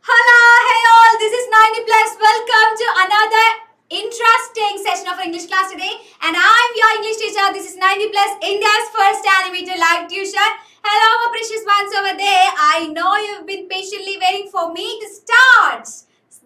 Hello, hey all, this is 90 plus. Welcome to another interesting session of English class today. And I'm your English teacher. This is 90 plus, India's first animated live tuition. Hello, my precious ones over there. I know you've been patiently waiting for me to start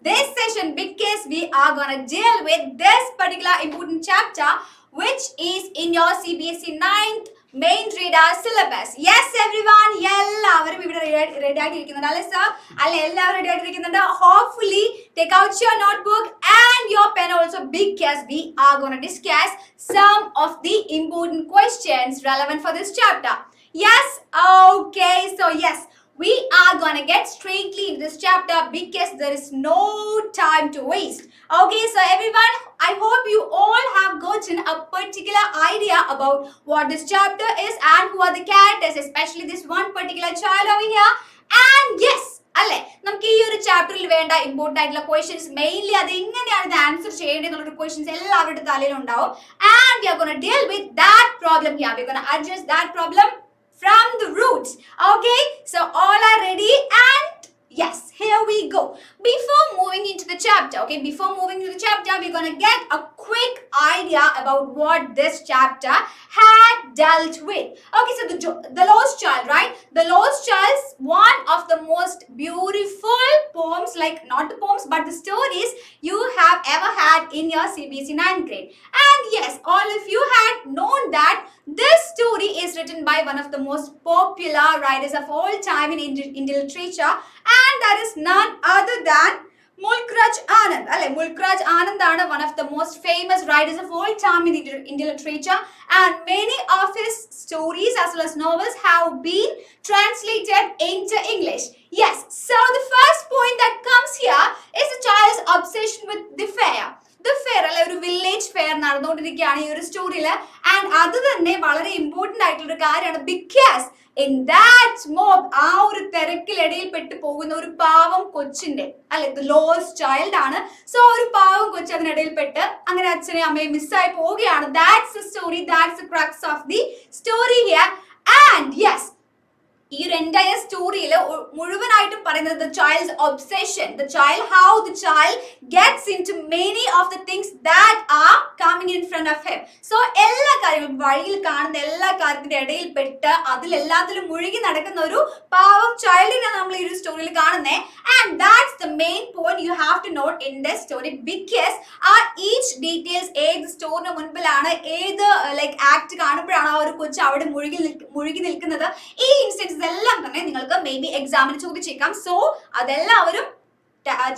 this session because we are gonna deal with this particular important chapter, which is in your CBSE 9th main reader syllabus. Yes, everyone. എല്ലാവരും ഇവിടെ ready ആയിട്ടിരിക്കുന്നുണ്ട് അല്ലേ sir? അല്ലേ എല്ലാവരും ready ആയിട്ടിരിക്കുന്നുണ്ട്. Hopefully take out your notebook and your pen also because we are going to discuss some of the important questions relevant for this chapter. Yes, okay. So yes, we are gonna get straightly into this chapter because there is no time to waste. Okay, so everyone, I hope you all have gotten a particular idea about what this chapter is and who are the characters, especially this one particular child over here. And yes, അല്ലേ നമുക്ക് ഈ ഒരു ചാപ്റ്ററിൽ വേണ്ട important ആയിട്ടുള്ള questions mainly അത് എങ്ങനെയാണ് ഇത് ആൻസർ ചെയ്യേണ്ടതെന്നുള്ള ക്വസ്റ്റ്യൻസ് എല്ലാവരുടെ തലയിൽ ഉണ്ടാവും. And we are gonna deal with that problem here. We are gonna address that problem from the roots. Okay, so all are ready and yes, here we go. Before moving into the chapter, we're gonna get a quick idea about what this chapter had dealt with. Okay, so the lost child, right? The lost child is one of the most beautiful poems, like not the poems but the stories you have ever had in your CBSE 9th grade. And yes, all of you had known that this story is written by one of the most popular writers of all time in Indian literature, and that is none other than Mulkraj Anand. Mulkraj Anand is one of the most famous writers of all time in Indian literature, and many of his stories as well as novels have been translated into English. Yes, so the first point that comes here is the child's obsession with the fair. The fair അല്ലെ ഒരു village fair നടന്നുകൊണ്ടിരിക്കുകയാണ് ഈ ഒരു സ്റ്റോറിയിൽ. And അത് തന്നെ വളരെ important ആയിട്ടുള്ള ഒരു കാര്യമാണ് ബിക്കോസ് ഇൻ ദാറ്റ് മോബ് ആ ഒരു തിരക്കിലിടയിൽ പെട്ട് പോകുന്ന ഒരു പാവം കൊച്ചിന്റെ അല്ലെ ദ ലോസ്റ്റ് ചൈൽഡ് ആണ്. സോ ഒരു പാവം കൊച്ചു അതിനിടയിൽ പെട്ട് അങ്ങനെ അച്ഛനെ അമ്മയെ മിസ്സായി പോവുകയാണ്. That's the story, that's the crux of the story here. And yes, ഈ ഒരു എൻറ്റയർ സ്റ്റോറിയിൽ മുഴുവനായിട്ടും പറയുന്നത് the child's obsession, how the child gets into many of the things that are coming in front of him. So എല്ലാ കാര്യങ്ങളും വഴിയിൽ കാണുന്ന എല്ലാ കാര്യത്തിന്റെ ഇടയിൽ പെട്ട് അതിലെല്ലാത്തിലും മുഴുകി നടക്കുന്ന ഒരു പാവം ചൈൽഡിനെ നമ്മൾ ഈ ഒരു സ്റ്റോറിയിൽ കാണുന്നേ. And that's the main point you have to note in this story because each details ഏത് സ്റ്റോറിന് മുൻപിലാണ് ഏത് ലൈക്ക് ആക്ട് കാണുമ്പോഴാണ് ആ ഒരു കൊച്ചു അവിടെ മുഴുകി നിൽക്കുന്നത്. ഈ ഇൻസ്റ്റൻസ് ഇതെല്ലാം തന്നെ നിങ്ങൾക്ക് മേ ബി എക്സാമിന് ചോദിച്ചേക്കാം. സോ അതെല്ലാവരും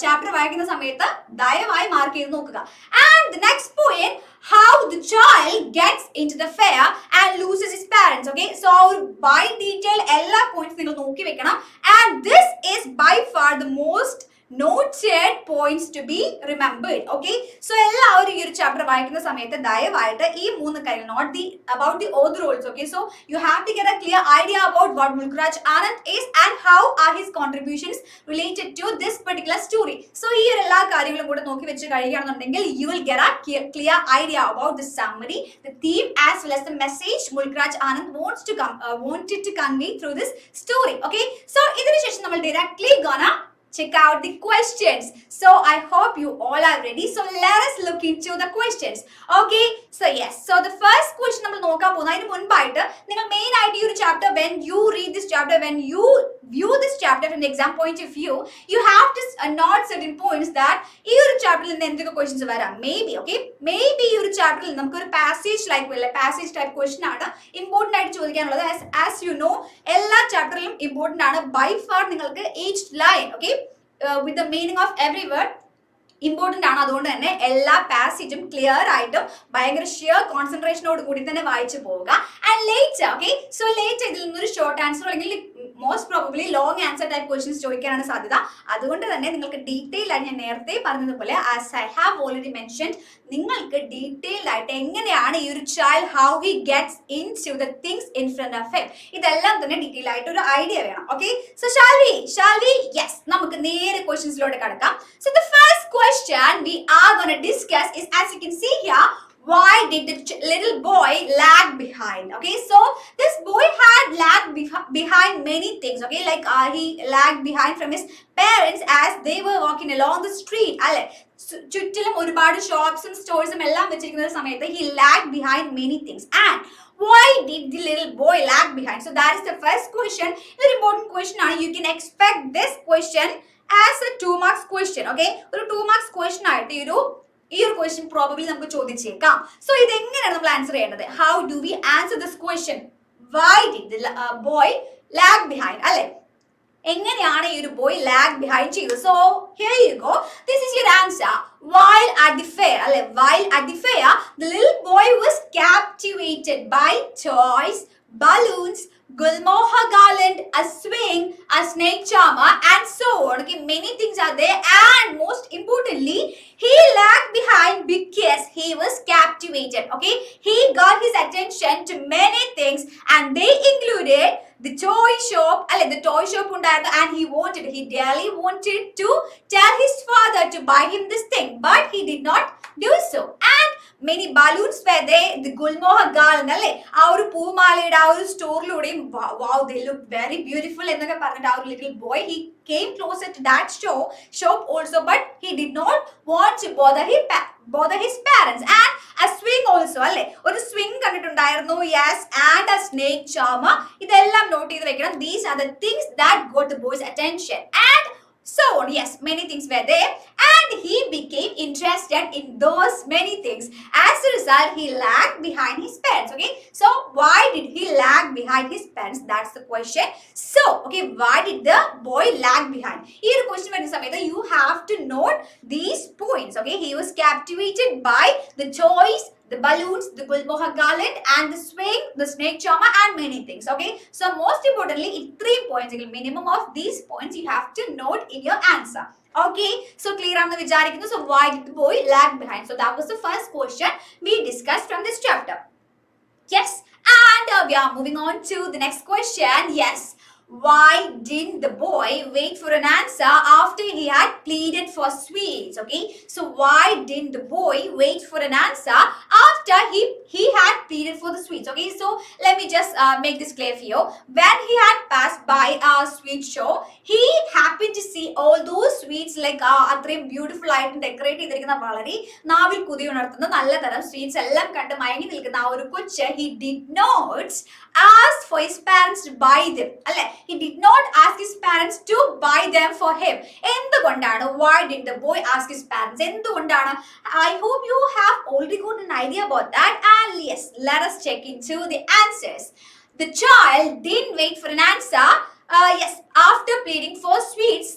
ചാപ്റ്റർ വായിക്കുന്ന സമയത്ത് ദയവായി മാർക്ക് ചെയ്ത് നോക്കുക. And the next point, how the child gets into the fair and loses his parents. Okay, so our by detail എല്ലാ പോയിന്റ്സ് നിങ്ങൾ നോക്കി വെക്കണം. And this is by far the most noted points to be remembered. Okay, so എല്ലാവരും ഈ ഒരു chapter വായിക്കുന്ന സമയത്ത് ദയവായിട്ട് ഈ മൂന്ന് കാര്യങ്ങൾ about the author also. Okay, so you have to get a clear idea about what Mulkraj Anand is and how are his contributions related to this particular story. So ഈ ഒരു എല്ലാ കാര്യങ്ങളും കൂടെ നോക്കി വെച്ച് കഴിയുകയാണെന്നുണ്ടെങ്കിൽ you will get a clear idea about the summary, the theme as well as the message Mulkraj Anand wanted to convey through this story. Okay, so ഇതിനു ശേഷം നമ്മൾ directly gonna check out the questions. So I hope you all are ready. So let us look into the questions. Okay, so yes, so the first question നമ്മൾ നോക്കാൻ പോകുന്നത് അതിന് മുൻപായിട്ട് നിങ്ങൾ main ആയിട്ട് ഈ ഒരു chapter when you read this chapter, when you view this chapter from the exam point of view, you have to note certain points that ഈ ഒരു ചാപ്റ്ററിൽ നിന്ന് എന്തൊക്കെ ക്വസ്റ്റ്യൻസ് വരാം. maybe ഈ ഒരു ചാപ്റ്ററിൽ നമുക്ക് ഒരു പാസേജ് ടൈപ്പ് ക്വസ്റ്റ്യൻ ആണ് ഇമ്പോർട്ടൻ്റ് ആയിട്ട് ചോദിക്കാനുള്ളത്. as you know, എല്ലാ ചാപ്റ്ററിലും ഇമ്പോർട്ടൻ്റ് ആണ് ബൈ ഫാർ. നിങ്ങൾക്ക് each line, okay, with the meaning of every word important ആണ്. അതുകൊണ്ട് തന്നെ എല്ലാ പാസേജും ക്ലിയർ ആയിട്ടും ഭയങ്കര ഷിയർ കോൺസെൻട്രേഷനോട് കൂടി തന്നെ വായിച്ചു പോവുക. And later, okay, so later ഇതിൽ നിന്നൊരു ഷോർട്ട് ആൻസർ അല്ലെങ്കിൽ most probably long answer type questions ചോദിക്കാനാണ് സാധ്യത. അതുകൊണ്ട് തന്നെ നിങ്ങൾക്ക് ഡീറ്റെയിൽഡ് ആയിട്ട് ഞാൻ നേരത്തെ പറഞ്ഞതുപോലെ as I have already mentioned, നിങ്ങൾക്ക് ഡീറ്റെയിൽഡ് ആയിട്ട് എങ്ങനെയാണ് ഈ ഒരു child how he gets into the things in front of him, ഇതെല്ലാം തന്നെ ഡീറ്റെയിൽ ആയിട്ട് ഒരു ഐഡിയ വേണം. Okay, so shall we yes, നമുക്ക് നേരെ ക്വസ്റ്റ്യൻസിലോട്ട് കടക്കാം. So the first question we are going to discuss is, as you can see here, why did the little boy lag behind? Okay, so this boy had lagged behind many things. Okay, like he lagged behind from his parents as they were walking along the street. അല്ലെ, ചുറ്റിലും ഒരുപാട് ഷോപ്സും സ്റ്റോഴ്സും എല്ലാം വെച്ചിരിക്കുന്ന സമയത്ത് he lagged behind many things. And why did the little boy lag behind? So that is the first question. Very important question. You can expect this question as a 2 marks question. Okay, ഒരു 2 marks question ആയിട്ട് ഈ ഒരു question probably നമുക്ക് ചോദിച്ചേക്കാം. So ഇത് എങ്ങനെയാണ് നമ്മൾ answer ചെയ്യേണ്ടത്? How do we answer this question? Why did the boy lag behind? അല്ലെ, എങ്ങനെയാണ് ഈ ഒരു ബോയ് ലാഗ് ബിഹൈൻഡ് ചെയ്തത്? So here you go, this is your answer. While at the fair, while at the fair, the little boy was captivated by toys, balloons, Gulmohar garland, a swing, a snake charmer, and so on. Okay, many things are there, and most importantly, he lagged behind because he was captivated. Okay, he got his attention to many things, and they included the toy shop. The toy shop and he really wanted to tell his father to buy him this thing, but he did not do so. And many balloons were there. The Gulmohar garland, ആ ഒരു പൂമാലയുടെ ആ ഒരു സ്റ്റോറിലൂടെയും wow, they look very beautiful എന്നൊക്കെ പറഞ്ഞിട്ട് our little boy, he came closer to that shop also, but he did not want to bother his parents. And a swing also, അല്ലെ, ഒരു swing കണ്ടിട്ടുണ്ടായിരുന്നു. Yes, and a snake charmer. ഇതെല്ലാം not ചെയ്ത് വെക്കണം. These are the things that got the boy's attention. And so on. Yes, many things were there, and he became interested in those many things. As a result, he lagged behind his parents. Okay, so why did he lag behind his parents? That's the question. So, okay, why did the boy lag behind? Here question when you have to note these points. Okay, he was captivated by the toys, the balloons, the Gulmohar garland, and the swing, the snake charmer, and many things. Okay, so most importantly, 3 points. Minimum of these points you have to note in your answer. Okay, so clear on the vicharikkunnu. So why did the boy lag behind? So that was the first question we discussed from this chapter. Yes, and we are moving on to the next question. Yes, why didn't the boy wait for an answer after he had pleaded for sweets? Okay, so why didn't the boy wait for an answer after he had pleaded for the sweets? Okay, so let me just make this clear for you. When he had passed by a sweet shop, he happened to see all those sweets, like atrayum beautiful ആയിട്ട് decorate ചെയ്തിരിക്കുന്ന വളരെ നാവിൽ കുതി ഉണർത്തുന്ന നല്ല തരം sweets എല്ലാം കണ്ട് മയങ്ങി നിൽക്കുന്ന ആ ഒരു കൊച്ച്, he did not ask for his parents to buy them. അല്ലെ, he did not ask his parents to buy them for him. എന്തുകൊണ്ടാണ്? Why did the boy ask his parents? എന്തുകൊണ്ടാണ്? I hope you have already got an idea about that. And yes, let us check into the answers. The child didn't wait for an answer. Yes, after pleading for sweets,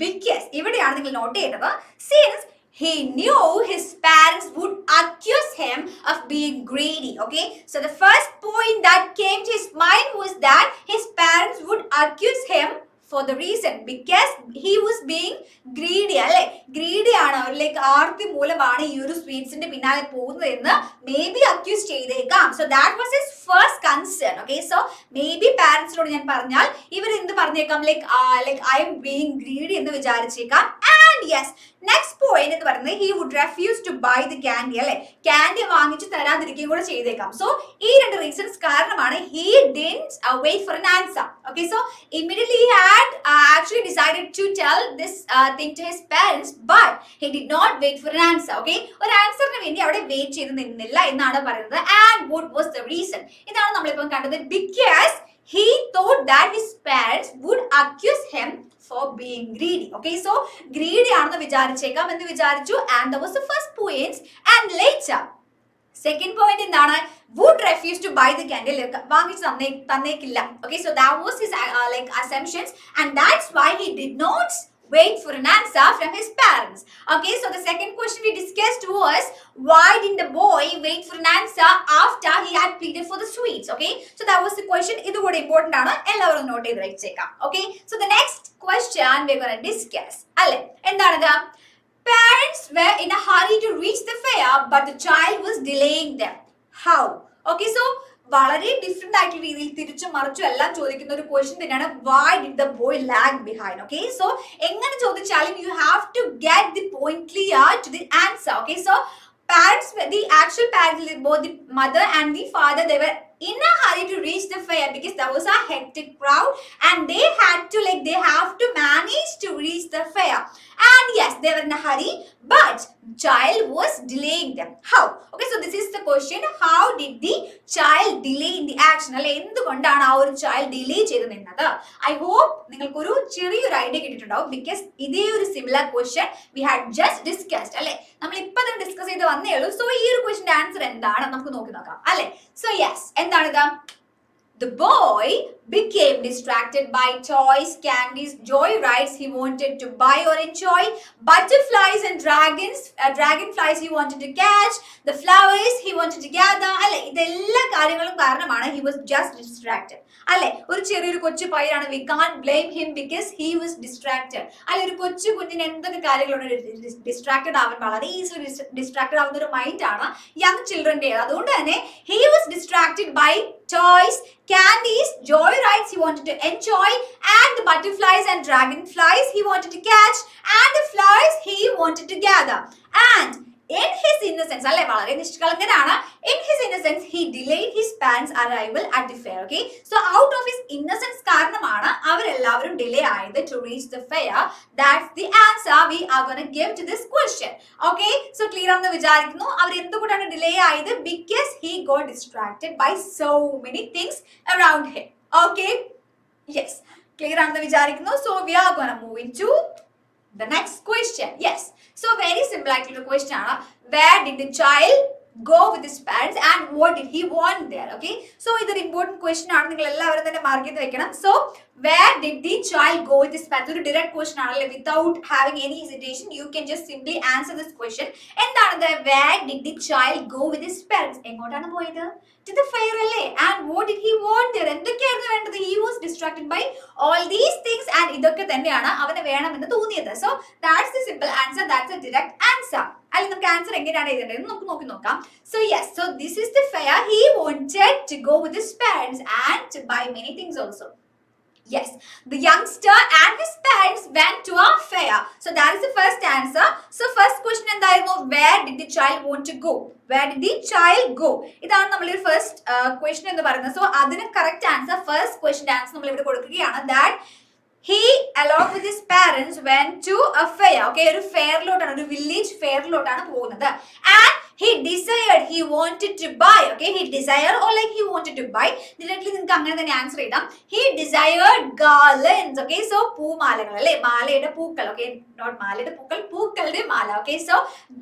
because ഇവിടെയാണ് നിങ്ങൾ not ചെയ്യേണ്ടത്, since he knew his parents would accuse him of being greedy. Okay, so the first point that came to his mind was that his parents would accuse him for the reason because he was being greedy. അല്ലെ, greedy ആണ്, like ആർത്തി മൂലമാണ് ഈ ഒരു സ്വീറ്റ്സിന്റെ പിന്നാലെ പോകുന്നതെന്ന് maybe accuse ചെയ്തേക്കാം. So that was his first concern. Okay, so maybe പാരന്റ്സിനോട് ഞാൻ പറഞ്ഞാൽ ഇവർ എന്ത് പറഞ്ഞേക്കാം, like I am being greedy എന്ന് വിചാരിച്ചേക്കാം. And yes, next point എന്ന് പറയുന്നത് he would refuse to buy the candy. അല്ലെ, candy വാങ്ങിച്ചു തരാതിരിക്കുകയും കൂടെ ചെയ്തേക്കാം. So ഈ രണ്ട് reasons കാരണമാണ് he didn't wait for an answer. Okay, so immediately he had actually decided to tell this thing to his parents, but he did not wait for an answer. Okay, ഒരു ആൻസറിന് വേണ്ടി അവിടെ wait ചെയ്ത് നിന്നില്ല എന്നാണ് പറയുന്നത്. And what was the reason? ഇതാണ് നമ്മളിപ്പോൾ കണ്ടത്. Because he thought that his parents would accuse him for being greedy. Okay, so greedy ആണെന്ന് വിചാരിച്ചേക്കാം എന്ന് വിചാരിച്ചു. And that was the first point. And later second point എന്താണ്? Would refuse to buy the candy. വാങ്ങിച്ചു തന്നേക്കില്ല. Okay, so that was his assumptions, and that's why he did not wait for an answer from his parents. Okay, so the second question we discussed was why didn't the boy wait for an answer after he had pleaded for the sweets? Okay, so that was the question. Idu kuda important aanu, ellavarum note cheyidu vechekam. Okay, so the next question we're going to discuss alle endana, parents were in a hurry to reach the fair but the child was delaying them. How? Okay, so വളരെ different ആയിട്ടുള്ള രീതിയിൽ തിരിച്ചും മറിച്ചും എല്ലാം ചോദിക്കുന്ന ഒരു question തന്നെയാണ് why did the boy lag behind. Okay, so എങ്ങനെ ചോദിച്ചാലും you have to get the point clear to the answer. Okay, so parents the actual parents, both the mother and the father, they were in a hurry to reach the fair because there was a hectic crowd and they have to manage to reach the fair. And yes, they were in a hurry, but child was delaying them. How? Okay, so this is the question. How did the child delay in the action? അല്ലെ, എന്തുകൊണ്ടാണ് ആ ഒരു child delay ചെയ്ത് നിന്നത്? I hope നിങ്ങൾക്ക് ഒരു ചെറിയൊരു idea കിട്ടിയിട്ടുണ്ടാവും because ഇതേ ഒരു similar question we had just discussed. അല്ലെ, നമ്മൾ ഇപ്പൊ തന്നെ ഡിസ്കസ് ചെയ്ത് വന്നേ ഉള്ളൂ. സോ ഈ ഒരു ക്വസ്റ്റ്യന്റെ ആൻസർ എന്താണ് നമുക്ക് നോക്കാം അല്ലെ. സോ യെസ്, എന്താണിത്? The boy became distracted by toys, candies, joy rides he wanted to buy or enjoy, butterflies and dragonflies he wanted to catch, the flowers he wanted to gather. അല്ലെ, ഇതെല്ലാ കാര്യങ്ങളും കാരണമാണ് he was just distracted. അല്ലെ, ഒരു ചെറിയൊരു കൊച്ചു പയ്യനാണ്, we can't blame him because he was distracted. അല്ലെ, ഒരു കൊച്ചു കുഞ്ഞിന് എന്തൊക്കെ കാര്യങ്ങളുണ്ട്, ഡിസ്ട്രാക്റ്റഡ് ആവാൻ വളരെ ഈസിലി ഡിസ്ട്രാക്റ്റഡ് ആവുന്ന ഒരു മൈൻഡ് ആണ് യങ് ചിൽഡ്രന്റെ. അതുകൊണ്ട് തന്നെ he was distracted by toys, candies, joy rides he wanted to enjoy, and the butterflies and dragonflies he wanted to catch, and the flowers he wanted to gather. And in his innocence, അല്ലെ, വളരെ നിഷ്കളങ്കനാണ്, in his innocence he delayed his parents' arrival at the fair. Okay, so out of his innocence കാരണമാണ് അവരെല്ലാവരും delay ആയത് to reach the fair. That's the answer we are going to give to this question. Okay, so clear ആണെന്ന് വിചാരിക്കുന്നു. അവർ എന്തുകൊണ്ടാണ് delay ആയത്? Because he got distracted by so many things around him. Okay, yes, clear ആണെന്ന് വിചാരിക്കുന്നു. So we are going to move into the next question. Yes, so very simple ആയിട്ടുള്ള question ആണ്. Where did the child go with his parents and what did he want there? Okay, so ഇതൊരു important question ആണ്, നിങ്ങൾ എല്ലാവരും തന്നെ mark ചെയ്ത് വെക്കണം. So where did the child go with his parents? ഒരു direct question ആണല്ലേ, without having any hesitation you can just simply answer this question. എന്താണത്? Where did the child go with his parents? എങ്ങോട്ടാണ് പോയത്? To the fair അല്ലേ. And what did he want there? എന്തൊക്കെയായിരുന്നു വേണ്ടത്? He was distracted by all these things and ഇതൊക്കെ തന്നെയാണ് അവന് വേണമെന്ന് തോന്നിയത്. So that's the simple answer, that's a direct answer. അല്ല, നമുക്ക് ആൻസർ എങ്ങനെയാണ് എഴുതേണ്ടത് നമുക്ക് നോക്കാം. So yes, so this is the fair. He wanted to go with his parents and to buy many things also. Yes, the youngster and his parents went to a fair. So that is the first answer. So first question എന്തായിരുന്നു? Where did the child want to go? Where did the child go? ഇതാണ് നമ്മുടെ first question എന്ന് പറയുന്നത്. So അതിന് correct answer, first question answer നമ്മൾ ഇവിടെ കൊടുക്കുകയാണ്. That he along with his parents went to a fair. Okay, ഒരു ഫെയറിലോട്ടാണ്, ഒരു വില്ലേജ് ഫെയറിലോട്ടാണ് പോകുന്നത്. And he desired, he wanted to buy. Okay, he desired or like he wanted to buy. Directly നിങ്ങൾക്ക് അങ്ങനെ തന്നെ ആൻസർ ചെയ്താം. He desired garlands. Okay, so പൂമാലകൾ അല്ലേ, മാലയുടെ പൂക്കൾ. Okay, not മാലയുടെ പൂക്കൾ, പൂക്കളുടെ മാല. Okay, so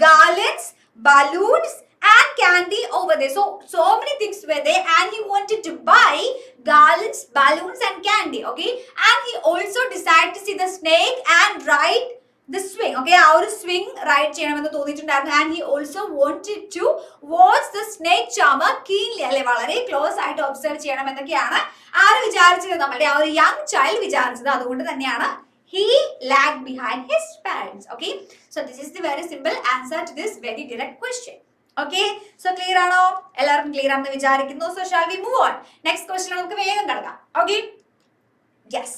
garlands, balloons and candy over there. So many things were there and he wanted to buy garlands, balloons and candy. Okay, and he also decided to see the snake and ride the swing. Okay, ആ ഒരു swing ride ചെയ്യണമെന്ന് തോന്നിയിട്ടുണ്ടായിരുന്നു. And he also wanted to watch the snake charmer keenly. അല്ലെ, വളരെ close ആയിട്ട് observe ചെയ്യണം എന്നൊക്കെയാണ് ആര് വിചാരിച്ചത്? നമ്മുടെ ആ ഒരു യങ് ചൈൽഡ് വിചാരിച്ചത്. അതുകൊണ്ട് തന്നെയാണ് he lagged behind his parents. Okay, so this is the very simple answer to this very direct question. Okay, so clear ആണോ? എല്ലാവർക്കും ക്ലിയർ ആണെന്ന് വിചാരിക്കുന്നു. So shall we move on? Next question നമുക്ക് വേഗം കടക്കാം. Okay, yes,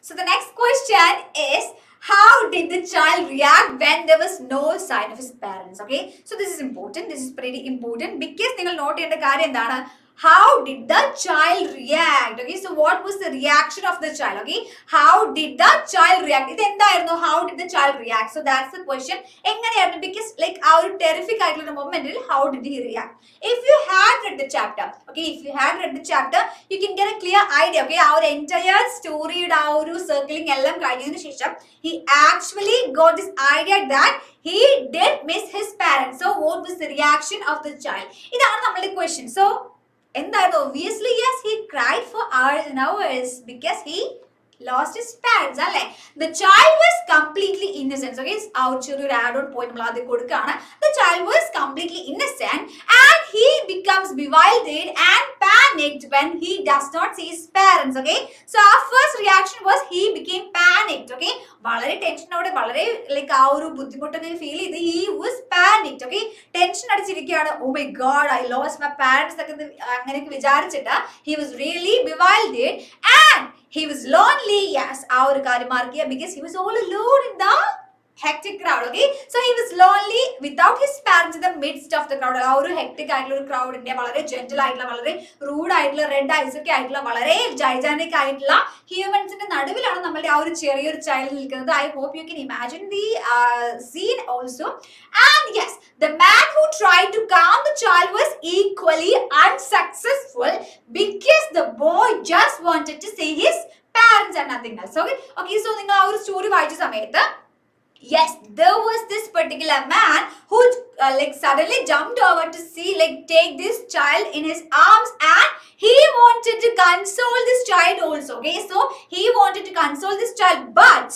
so the next question is, how did the child react when there was no sign of his parents? Okay, so this is important, this is pretty important because നിങ്ങൾ not ചെയ്യേണ്ട കാര്യം എന്താണ്? How did the child react? Okay, so what was the reaction of the child? Okay, how did the child react? ഇത് എന്തായിരുന്നു? How did the child react? So that's the question. എങ്ങനെയായിരുന്നു? Because like ആ ഒരു terrific ആയിട്ടുള്ള മൊമെന്റിൽ how did he react? If you had read the chapter, okay, if you had read the chapter, you can get a clear idea. Okay, ആ ഒരു entire storyയുടെ ആ ഒരു circling എല്ലാം കഴിഞ്ഞതിന് ശേഷം he actually got this idea that he did miss his parents. So what was the reaction of the child? ഇതാണ് നമ്മുടെ question. So എന്തായിരുന്നു? Obviously yes, he cried for hours and hours because he lost his parents. അല്ലേ, the child was completely innocent. Okay, ആ ഒരു ചെറിയൊരു add on point നമ്മൾ ആദ്യം കൊടുക്കുകയാണ്. The child was completely innocent and he becomes bewildered and panicked when he does not see his parents. Okay, so our first reaction was he became panicked. Okay, വളരെ ടെൻഷനോടെ, വളരെ like ആ ഒരു ബുദ്ധിമുട്ടൊക്കെ feel ചെയ്ത് he was panicked. Okay, tension അടിച്ചിരിക്കുകയാണ്. Oh my god, I lost my parents ഒക്കെ അങ്ങനെയൊക്കെ വിചാരിച്ചിട്ട് he was really bewildered and he was lonely. Yes, ആ ഒരു കാര്യം മാർക്ക് ചെയ്യുക because he was all alone in the hectic crowd. Okay, so he was lonely without his parents in the midst of the crowd. ആ ഒരു hectic ആയിട്ടുള്ള ഒരു crowdന്റെ വളരെ gentle ആയിട്ടുള്ള വളരെ rude ആയിട്ടുള്ള red eyes ഒക്കെ ആയിട്ടുള്ള വളരെ gigantic ആയിട്ടുള്ള ഹ്യൂമൻസിന്റെ നടുവിലാണ് നമ്മളുടെ ആ ഒരു ചെറിയൊരു ചൈൽഡ് നിൽക്കുന്നത്. I hope you can imagine the scene also. And yes, the man who tried to calm the child was equally unsuccessful because the boy just wanted to see his parents and nothing else. Okay, so നിങ്ങൾ ആ ഒരു story വായിച്ച സമയത്ത് yes, there was this particular man who like suddenly jumped over to see, like, take this child in his arms, and he wanted to console this child also. Okay, so he wanted to console this child, but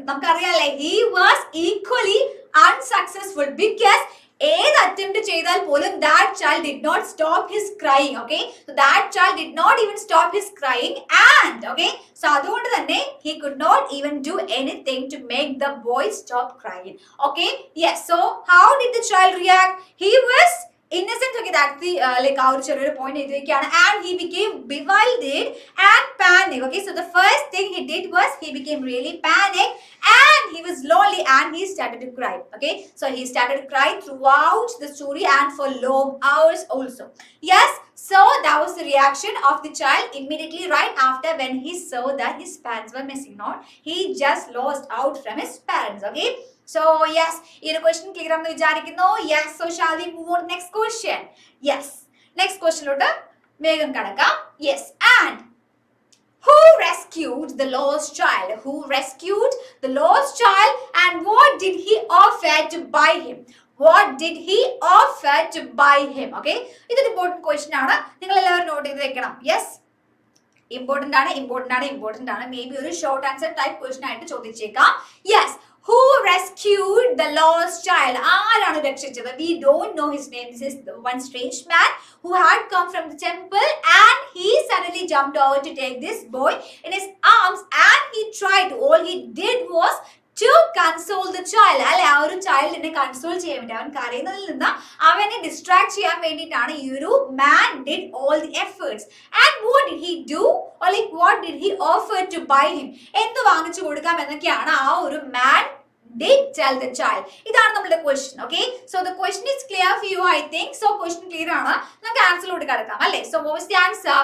നമുക്കറിയാലേ he was equally unsuccessful because ഏത് attempt ചെയ്താൽ പോലും that child did not stop his crying. Okay, so that child did not even stop his crying, and okay, so അതുകൊണ്ട് തന്നെ he could not even do anything to make the boy stop crying. Okay, yes, so how did the child react? He was innocent. Okay, that's the like our ചെറിയൊരു point എഴുതിയിരിക്കുകയാണ്, and he became bewildered and panicked. Okay, so the first thing he did was he became really panicked and he was lonely and he started to cry. Okay, so he started to cry throughout the story and for long hours also. Yes, so that was the reaction of the child immediately right after when he saw that his parents were missing. Not he just lost out from his parents. Okay, so yes, your question clear ആണെന്ന് വിചാരിക്കുന്നു. Yes, so shall we move on next question? Yes, next question ലോട്ട് വേഗം കടക്കാം. Yes, and who rescued the lost child? Who rescued the lost child, and what did he offer to buy him? What did he offer to buy him? Okay, ഇതൊരു important question ആണ്, നിങ്ങൾ എല്ലാവരും not ചെയ്ത് വെക്കണം. Yes, important ആണ്. Maybe ഒരു short answer type question ആയിട്ട് ചോദിച്ചേക്കാം. Yes, who rescued the lost child? ആരാണ് രക്ഷിച്ചത്? We don't know his name. This is the one strange man who had come from the temple, and he suddenly jumped over to take this boy in his arms, and he tried. All he did was to console the child. അല്ലെ, ആ ഒരു ചൈൽഡിനെ console ചെയ്യാൻ വേണ്ടി, അവൻ കരയുന്നതിൽ നിന്ന് അവനെ distract ചെയ്യാൻ വേണ്ടിയിട്ടാണ് ഈ ഒരു man did all the efforts. And what did he do, or like what did he offer to buy him? എന്ത് വാങ്ങിച്ചു കൊടുക്കാം എന്നൊക്കെയാണ് ആ ഒരു man did tell the child. ഇതാണ് നമ്മുടെ question. Okay, so the question is clear for you, I think. So question clear ആണ്, നമുക്ക് ആൻസറിലോട്ട് കടക്കാം അല്ലേ. So what was the answer?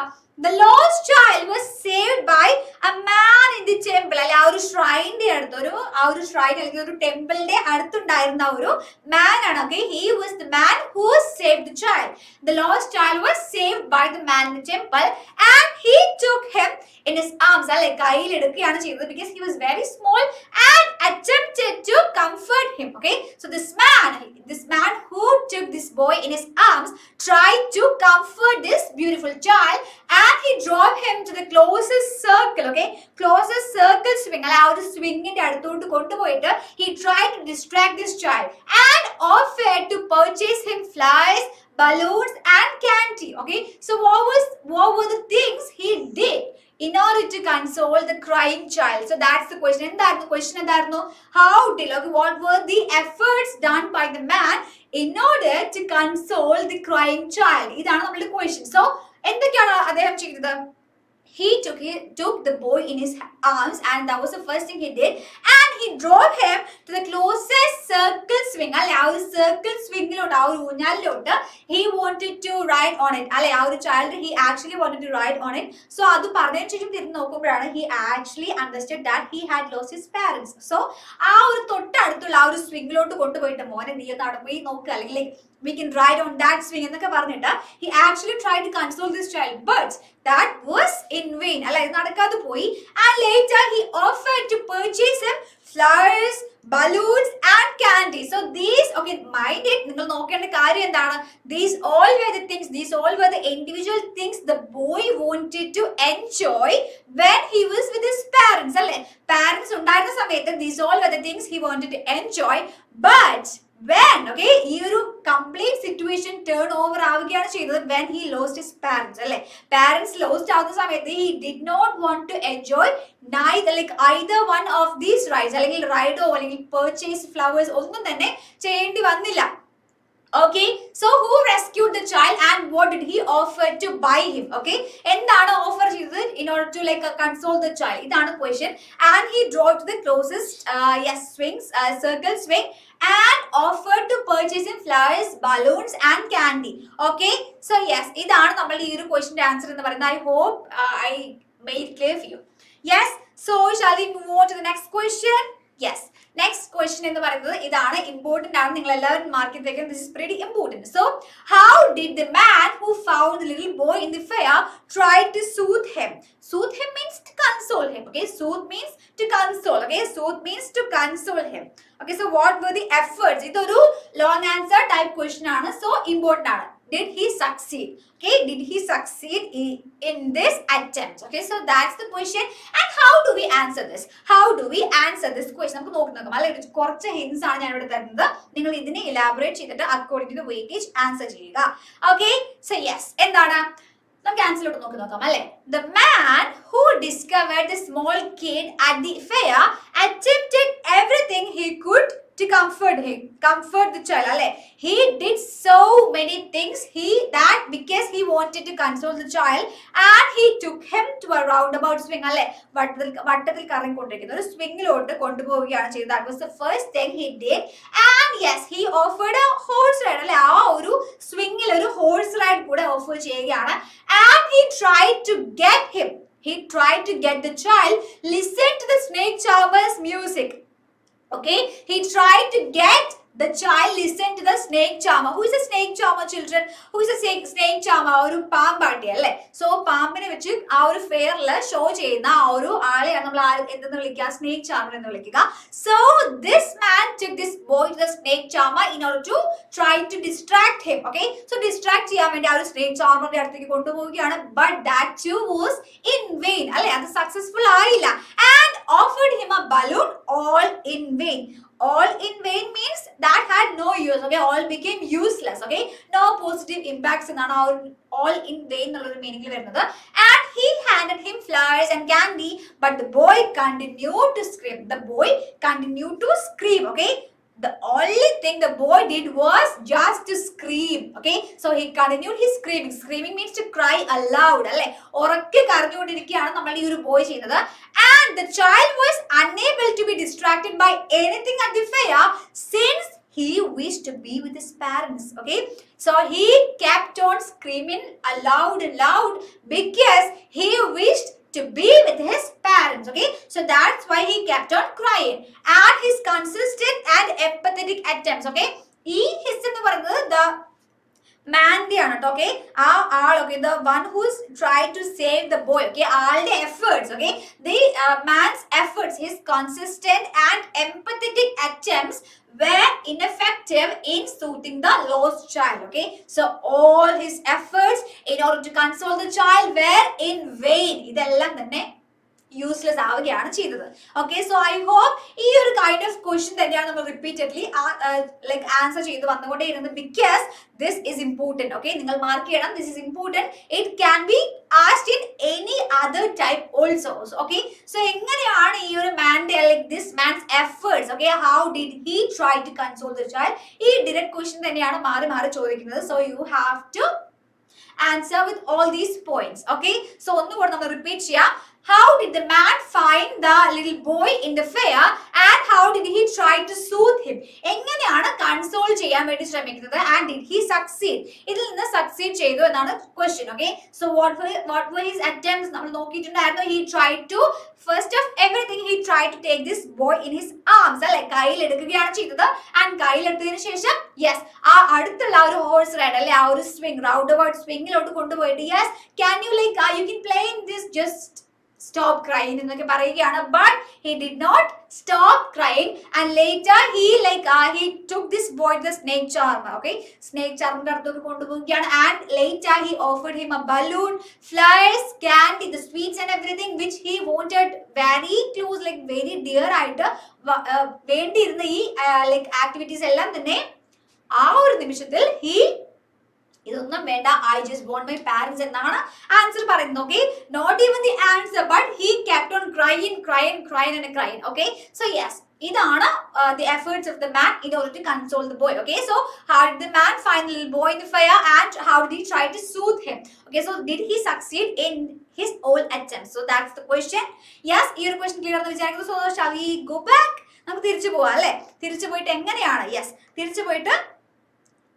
The lost child was saved by a man in the temple. അല്ലെ, ആ ഒരു shrine അടുത്തൊരു ആ ഒരു shrine അല്ലെങ്കിൽ ഒരു ടെമ്പിളിന്റെ അടുത്തുണ്ടായിരുന്ന ഒരു man ആണ്. Okay, he was the man who saved the child. The lost child was saved by the man in the temple, and he took him in his arms. അല്ലെ, കയ്യിൽ എടുക്കുകയാണ് ചെയ്തത് because he was very small and attempted to comfort him. Okay, so this man who took this boy in his arms tried to comfort this beautiful child, and he drove him to the closest circle. Okay, closest circle swing. അല്ല, ആ ഒരു സ്വിങ്ങിന്റെ അടുത്തോട്ട് കൊണ്ടുപോയിട്ട് he tried to distract this child and offered to purchase him flowers, balloons and candy. Okay, so what were the things he did in order to console the crying child? So that's the question. എന്തായിരുന്നു question? എന്തായിരുന്നു? How did, okay, what were the efforts done by the man in order to console the crying child? ഇതാണ് നമ്മുടെ question. So എന്തൊക്കെയാണ് അദ്ദേഹം ചെയ്തത്? He took the boy in his arms, and that was the first thing he did, and he drove him to the closest circle swing. അല്ലെ, ആ ഒരു circle swingലോട്ട്, ആ ഒരു ഊഞ്ഞാലിലോട്ട് he wanted to ride on it. അല്ലെ, ആ ഒരു child he actually wanted to ride on it. So അത് പറഞ്ഞതിന് ശേഷം തിരിഞ്ഞ് നോക്കുമ്പോഴാണ് he actually understood that he had lost his parents. So ആ ഒരു തൊട്ടടുത്തുള്ള ആ ഒരു swingലോട്ട് കൊണ്ടുപോയിട്ട് മോനെ നീ ഒന്ന് അവിടെ പോയി നോക്കുക, അല്ലെങ്കിൽ we can ride on that swing എന്നൊക്കെ പറഞ്ഞിട്ട് he actually tried to console this child, but that was in vain. അല്ല, ഇത് നടക്കാതെ പോയി. And later he offered to purchase him flowers, balloons and candy. So these, okay, mind it, നിങ്ങൾ നോക്കേണ്ട കാര്യം എന്താണ്? These all were the individual things the boy wanted to enjoy when he was with his parents. അല്ലേ, parents ഉണ്ടായിരുന്ന സമയത്ത് these all were the things he wanted to enjoy, but when, okay, ഈ ഒരു complete situation turn over ആവുകയാണ് ചെയ്തത് when he lost his parents. അല്ലെ, parents lost ആവുന്ന സമയത്ത് he did not want to enjoy neither, like either one of these rides, അല്ലെങ്കിൽ റൈഡോ അല്ലെങ്കിൽ purchase flowers ഒന്നും തന്നെ ചെയ്യേണ്ടി വന്നില്ല. Okay, so who rescued the child, and what did he offer to buy him? Okay, എന്താണ് offer ചെയ്തത് in order to like console the child? ഇതാണ് question. And he drove to the closest circle swing and offered to purchase him flowers, balloons and candy. Okay, so yes, ഇതാണ് നമ്മൾ ഈ ഒരു ക്വസ്റ്റ്യന്റെ answer എന്ന് പറയുന്നത്. I hope I made it clear for you. Yes, so shall we move on to the next question? Yes, next question എന്ന് പറയുന്നത് ഇതാണ്, important ആണ്, നിങ്ങൾ എല്ലാവരും മാർക്ക് ചെയ്തേക്കും. This is pretty important. So how did the man who found the little boy in the fair try to soothe him? Soothe him means to console him. Okay, soothe means to console. Okay, soothe means to console him. Okay, so what were the efforts? ഇതൊരു long answer type question ആണ്, so important ആണ്. Did he succeed? Okay, did he succeed in this attempt? Okay, so that's the question. And how do we answer this? How do we answer this question? നമുക്ക് നോക്കാം. അല്ലെങ്കിൽ കുറച്ച് hints ആണ് ഞാൻ ഇവിടെ തരുന്നത്. നിങ്ങൾ ഇതിനെ elaborate ചെയ്തിട്ട് according to the weightage answer ചെയ്യുക. Okay, so yes, എന്താണ് നമുക്ക് ആൻസർ നോക്കാം അല്ലേ? The man who discovered the small kid at the fair attempted everything he could to comfort the child. അല്ലേ? He did so many things because he wanted to console the child, and he took him to a roundabout swing. അല്ലേ? വട്ടത്തിൽ കറങ്ങിക്കൊണ്ടിരിക്കുന്ന ഒരു സ്വിങ്ങിലോട്ട് കൊണ്ടുപോവുകയാണ് ചെയ്തത്. That was the first thing he did. And yes, he offered a horse ride. അല്ലേ? ആ ഒരു സ്വിങ്ങിൽ ഒരു horse ride കൂടെ ഓഫർ ചെയ്യുകയാണ്. And he tried to get the child listen to the snake charmer's music. Okay, he tried to get the child listen to the snake charmer. Who is a snake charmer, children? Who is a snake charmer? ഒരു പാമ്പാട്ടി അല്ലേ? So പാമ്പിനെ വെച്ച് ആ ഒരു ഫെയറില് show ചെയ്യുന്ന ആ ഒരു ആളെയാണ് നമ്മൾ എന്തെന്ന് വിളിക്കുക? സ്നേക് ചാർമർ എന്ന് വിളിക്കുക. So this man took this boy to the snake charmer in order to try to distract him. Okay, so distract ചെയ്യാൻ വേണ്ടി ആ ഒരു സ്നേക് ചാർമറിന്റെ അടുത്തേക്ക് കൊണ്ടുപോവുകയാണ്. But that too was in vain. അല്ലേ? അത് സക്സസ്ഫുൾ ആയില്ല. And offered him a balloon, all in vain. All in vain means that had no use. Okay, all became useless. Okay, no positive impacts എന്നാണ് all in vain എന്നുള്ള മീനിംഗിൽ വരുന്നത്. And he handed him flowers and candy, but the boy continued to scream. Okay, the only thing the boy did was just to scream. Okay, so he continued his screaming means to cry aloud. അല്ലേ? ഉറക്കെ കരഞ്ഞുകൊണ്ടിരിക്കുകയാണ് നമ്മൾ ഈ ഒരു boy ചെയ്യുന്നത്. And the child was unable to be distracted by anything at the fair since he wished to be with his parents. Okay, so he kept on screaming aloud because he wished to be with his parents. Okay, so that's why he kept on crying. And his consistent and empathetic attempts. Okay, his എന്ന് പറയുന്നത് the man ആണ് ട്ടോ. Okay, ആ ആൾ, okay, the one who's tried to save the boy. Okay, ആളുടെ efforts. Okay, the man's efforts, his consistent and empathetic attempts were ineffective in soothing the lost child. Okay, so all his efforts in order to console the child were in vain. ഇതെല്ലാം തന്നെ useless ആവുകയാണ് ചെയ്തത്. Okay, so I hope ഈ ഒരു kind of question തന്നെയാണ് നമ്മൾ repeatedly like answer ചെയ്ത് വന്നുകൊണ്ടേയിരുന്നത്. Because this is important. Okay, നിങ്ങൾ മാർക്ക് ചെയ്യണം. This is important. It can be asked in any other type also. Okay, so എങ്ങനെയാണ് ഈ ഒരു മാൻ്റെ like this man's efforts, okay, how did he try to console the child, ഈ direct ക്വസ്റ്റ്യൻ തന്നെയാണ് മാറി മാറി ചോദിക്കുന്നത്. So you have to answer with all these points. Okay, so onnuകൂടെ നമ്മൾ റിപ്പീറ്റ് ചെയ്യാം. How did the man find the little boy in the fair and how did he try to soothe him? എങ്ങനെയാണ് console ചെയ്യാൻ വേണ്ടി ശ്രമിക്കുന്നത്? And did he succeed? ഇതിൽ നിന്ന് succeed ചെയ്തു എന്നാണ് question. Okay, so what were his attempts? നമ്മൾ നോക്കിയിട്ടുണ്ടായിരുന്നു. He tried to first of everything he tried to take this boy in his arms. അല്ലെ, കയ്യിൽ എടുക്കുകയാണ് ചെയ്തത്. ആൻഡ് കയ്യിലെടുത്തതിന് ശേഷം യെസ് ആ അടുത്തുള്ള ഒരു ഹോഴ്സ് റൈഡ് അല്ലെ, ആ ഒരു സ്വിംഗ് റൗണ്ട് അബൌട്ട് സ്വിംഗിലോട്ട് കൊണ്ടുപോയിട്ട് yes can you like you can play in this just stop crying എന്നൊക്കെ പറയുകയാണ്. But he did not stop crying and later he took this boy to the snake charmer. Okay, snake charmer അടുത്തോട്ട് കൊണ്ടുപോവുകയാണ്. And later he offered him a balloon, flowers, candy, the sweets and everything which he wanted very close, like very dear ആയിട്ട് വേണ്ടിയിരുന്ന ഈ like activities എല്ലാം തന്നെ ആ ഒരു നിമിഷത്തിൽ ഇതൊന്നും വേണ്ട, I just want my parents എന്നാണ് ആൻസർ പറയുന്നത്. Okay, not even the answer but he kept on crying. Okay, so yes ഇതാണ് the efforts of the man in order to console the boy. Okay, so how did the man find the little boy in the fire and how did he try to soothe him? Okay, so did he succeed in his own attempts? So that's the question. Yes, ഈ ഒരു question clear ആണെന്ന് വിചാരിക്കുന്നു. So shall we go back? നമുക്ക് തിരിച്ചു പോവാം അല്ലേ? തിരിച്ചു പോയിട്ട് എങ്ങനെയാണ്? Yes, തിരിച്ചു പോയിട്ട്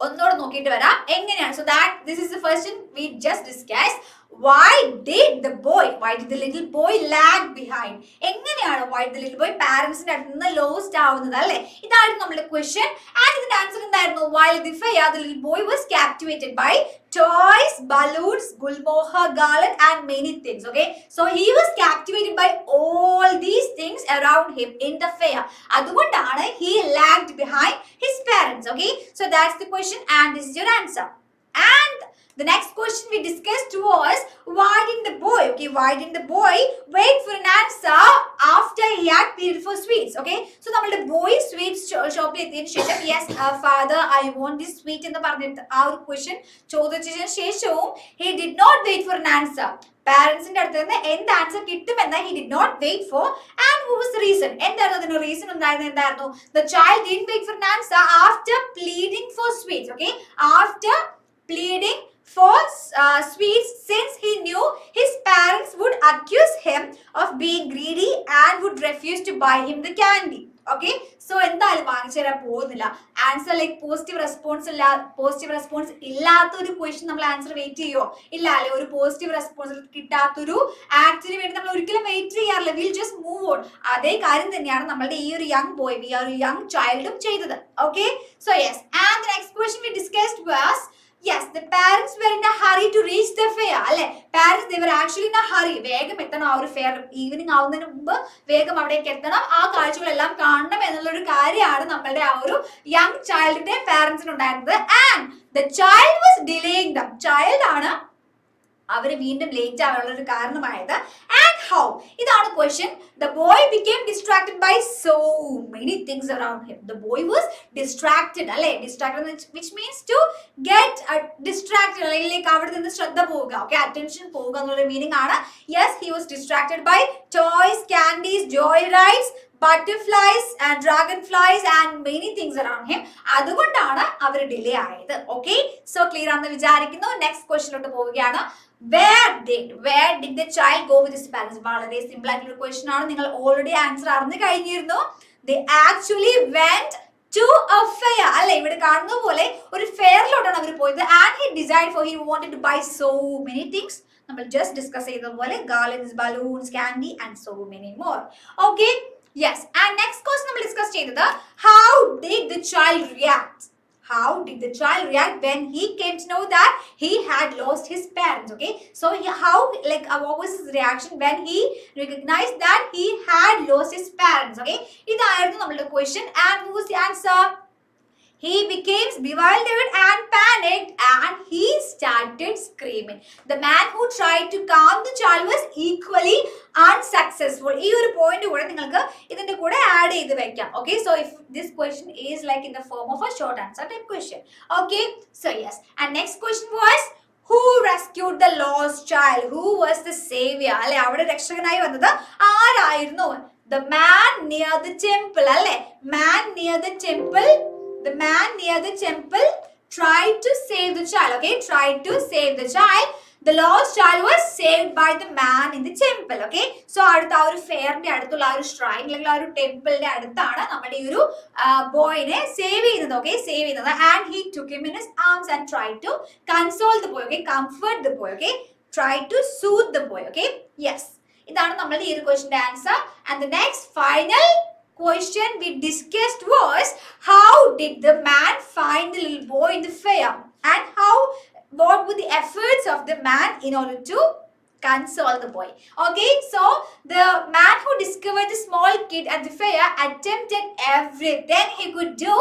ഒന്നോട് നോക്കിയിട്ട് വരാം എങ്ങനെയാണ്. So that this is the question we just discussed. Why did the little boy lag behind? എങ്ങനെയാണ് why did the little boy പാരന്റ്സിന്റെ അടുത്ത് നിന്ന് ലോസ്റ്റ് ആവുന്നത് അല്ലേ? ഇതായിരുന്നു നമ്മുടെ ക്വസ്റ്റ്യൻ. ആൻഡ് ഇതിന്റെ ആൻസർ എന്തായിരുന്നു? While the fire, the little boy was captivated by toys, balloons, gulmohar garland and many things. Okay, so he was captivated by all these things around him in the fair. അതുകൊണ്ടാണ് he lagged behind his parents. Okay, so that's the question and this is your answer. And the next question we discussed was why didn't the boy wait for an answer after he had paid for sweets? Okay, so നമ്മുടെ boy sweets ഷോപ്പിൽ എത്തിയതിനു ശേഷം yes father I want this sweet എന്ന് പറഞ്ഞിട്ട് ആ ഒരു question ചോദിച്ചതിനു ശേഷവും he did not wait for an answer. പാരന്റ്സിന്റെ അടുത്ത് നിന്ന് എന്ത് ആൻസർ കിട്ടുമെന്ന് he did not wait for. And what was the reason? എന്തായിരുന്നു അതിന്റെ റീസൺ എന്തായിരുന്നു? The child didn't wait for an answer after pleading for sweets. Okay, after pleading for sweets, since he knew his parents would accuse him of being greedy and would refuse to buy him the candy. Okay, so എന്തായാലും വാങ്ങിച്ചു തരാൻ പോകുന്നില്ല. Answer like positive response ഇല്ലാത്ത ഒരു question നമ്മൾ answer wait ചെയ്യോ? ഇല്ല അല്ലെ? ഒരു പോസിറ്റീവ് റെസ്പോൺസ് കിട്ടാത്തൊരു ആക്ടിന് വേണ്ടി നമ്മൾ ഒരിക്കലും വെയിറ്റ് ചെയ്യാറില്ല. Will just move on. അതേ കാര്യം തന്നെയാണ് നമ്മളുടെ ഈ ഒരു യങ് ബോയ്, ഈ ഒരു യങ് ചൈൽഡും ചെയ്തത്. Okay, so yes. And the next question we discussed was yes, the parents were in a hurry to reach the fair. അല്ലെ, parents they were actually in a hurry. വേഗം എത്തണം ആ ഒരു fair evening ആവുന്നതിന് മുമ്പ് വേഗം അവിടേക്ക് എത്തണം, ആ കാഴ്ചകളെല്ലാം കാണണം എന്നുള്ളൊരു കാര്യമാണ് നമ്മളുടെ ആ ഒരു യങ് ചൈൽഡിന്റെ പാരന്റ്സിന് ഉണ്ടായിരുന്നത്. And the child was delaying dum. Child ആണ് അവർ വീണ്ടും ലേറ്റ് ആവാനുള്ള ഒരു കാരണമായത്. And how? ഇതാണ് question. The boy became distracted by so many things around him. The boy was distracted, അല്ലേ? Distracted which means to get distracted, അല്ലെങ്കിൽ അവിടെ നിന്ന് ശ്രദ്ധ പോവുക. Okay, attention പോവുക എന്നുള്ള മീനിങ് ആണ്. Yes, he was distracted by toys, candies, joy rides, butterflies and dragonflies and many things around him. അതുകൊണ്ടാണ് അവർ ഡിലേ ആയത്. Okay, so clear ആണെന്ന് വിചാരിക്കുന്നു. നെക്സ്റ്റ് ക്വസ്റ്റ്യനിലോട്ട് പോവുകയാണ്. Where did the child go with his parents? വളരെ simple ആയിട്ടുള്ള question ആണ്. നിങ്ങൾ already answer അറിഞ്ഞു കഴിഞ്ഞിരുന്നു. They actually went to a fair. അല്ലെ, ഇവിടെ കാണുന്ന പോലെ ഒരു ഫെയറിലോട്ടാണ് അവർ പോയത്. And he decided for he wanted to buy so many things. നമ്മൾ ജസ്റ്റ് ഡിസ്കസ് ചെയ്ത പോലെ garlands, balloons, candy and so many more. Okay, yes. And next question നമ്മൾ ഡിസ്കസ് ചെയ്തത് how did the child react? How did the child react when he came to know that he had lost his parents? Okay, so what was his reaction when he recognized that he had lost his parents? Okay, ഇതായിരുന്നു നമ്മുടെ question. And who was the answer? He became bewildered and panicked and he started screaming. The man who tried to calm the child was equally unsuccessful. ഈ ഒരു point കൂടെ നിങ്ങൾക്ക് ഇതിന്റെ കൂടെ add ചെയ്ത് വെക്കാം. Okay, so if this question is like in the form of a short answer type question. Okay, so yes. And next question was who rescued the lost child? Who was the savior? അല്ലെ, അവിടെ രക്ഷകനായി വന്നത് ആരായിരുന്നു? The man near the temple. അല്ലെ, man near the temple. The man near the temple tried to save the child. Okay, tried to save the child. The lost child was saved by the man in the temple. Okay, so അടുത്ത ആ ഒരു ഫെയറിന്റെ അടുത്തുള്ള ആ ഒരു shrine അല്ലെങ്കിൽ ആ ഒരു ടെമ്പിളിന്റെ അടുത്താണ് നമ്മുടെ ഈ ഒരു ബോയിനെ സേവ് ചെയ്യുന്നത്. Okay, സേവ് ചെയ്യുന്നത്. And he took him in his arms and tried to console the boy. Okay, comfort the boy. Okay, tried to soothe the boy. Okay, yes. ഇതാണ് നമ്മുടെ ഈ ഒരു ക്വസ്റ്റ്യന്റെ answer. And the next final question we discussed was how did the man find the little boy in the fair and what were the efforts of the man in order to console the boy. Okay, so the man who discovered the small kid at the fair attempted everything he could do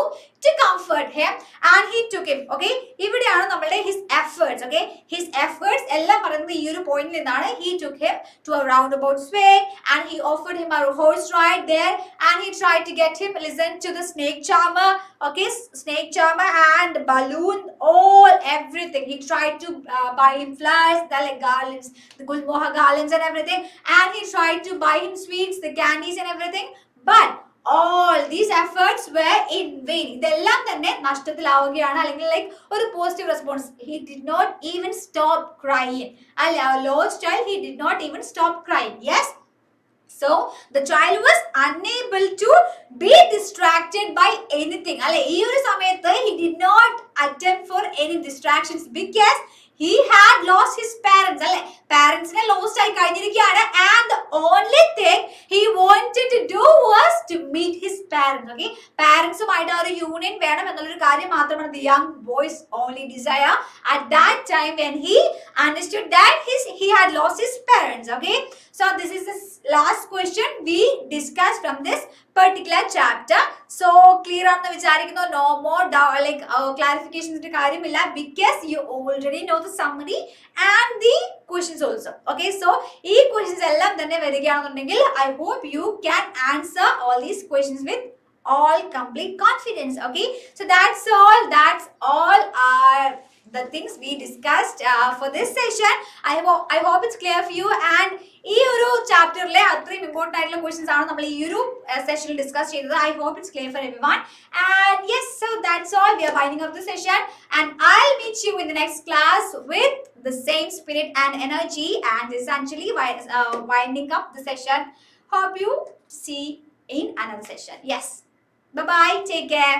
to comfort him and he took him. Okay, ഇവിടെയാണ് നമ്മളുടെ his efforts. Okay, his efforts എല്ലാം പറയുന്നത് ഈ ഒരു പോയിന്റിൽ നിന്നാണ്. He took him to a roundabout swing and he offered him a horse ride there and he tried to get him listen to the snake charmer. Okay, snake charmer and balloon, all everything. He tried to buy him flowers, the garlands, the gulmohar garlands and everything, and he tried to buy him sweets, the candies and everything. But all these efforts were in vain. ഇതെല്ലാം തന്നെ നഷ്ടത്തിലാവുകയാണ് അല്ലെങ്കിൽ like ഒരു positive response. He did not even stop crying. അല്ലെ, our lost child, he did not even stop crying. Yes. So the child was unable to be distracted by anything. അല്ലെ, ഈ ഒരു സമയത്ത് he did not attempt for any distractions because he had lost his parents. അല്ലെ, പാരന്റ്സിനെ lost ആയി കഴിഞ്ഞിരിക്കുകയാണ്. And the only thing he wanted to do was to meet his parents. Okay, പാരന്റ്സുമായിട്ട് ആ ഒരു union വേണം എന്നുള്ളൊരു കാര്യം മാത്രമാണ് the young boy's only desire at that time when he understood that he had lost his parents. Okay, so this is the last question we discussed from this particular chapter. So clear ആണെന്ന് വിചാരിക്കുന്നു. No more like clarifications കാര്യമില്ല because you already know the summary and the questions also. Okay, so ഈ questions എല്ലാം തന്നെ വരികയാണെന്നുണ്ടെങ്കിൽ I hope you can answer all these questions with all complete confidence. Okay, so that's all are the things we discussed for this session. I hope it's clear for you. And ഈ ഒരു ചാപ്റ്ററിലെ അത്രയും important ആയിട്ടുള്ള questions ആണ് നമ്മൾ ഈ ഒരു സെഷനിൽ discuss ചെയ്തത്. I hope it's clear for everyone. And yes, so that's all. We are winding up the session and I'll meet you in the next class with the same spirit and energy. And this is Anjaly winding up the session. Hope you see in another session. Yes. Bye-bye. Take care.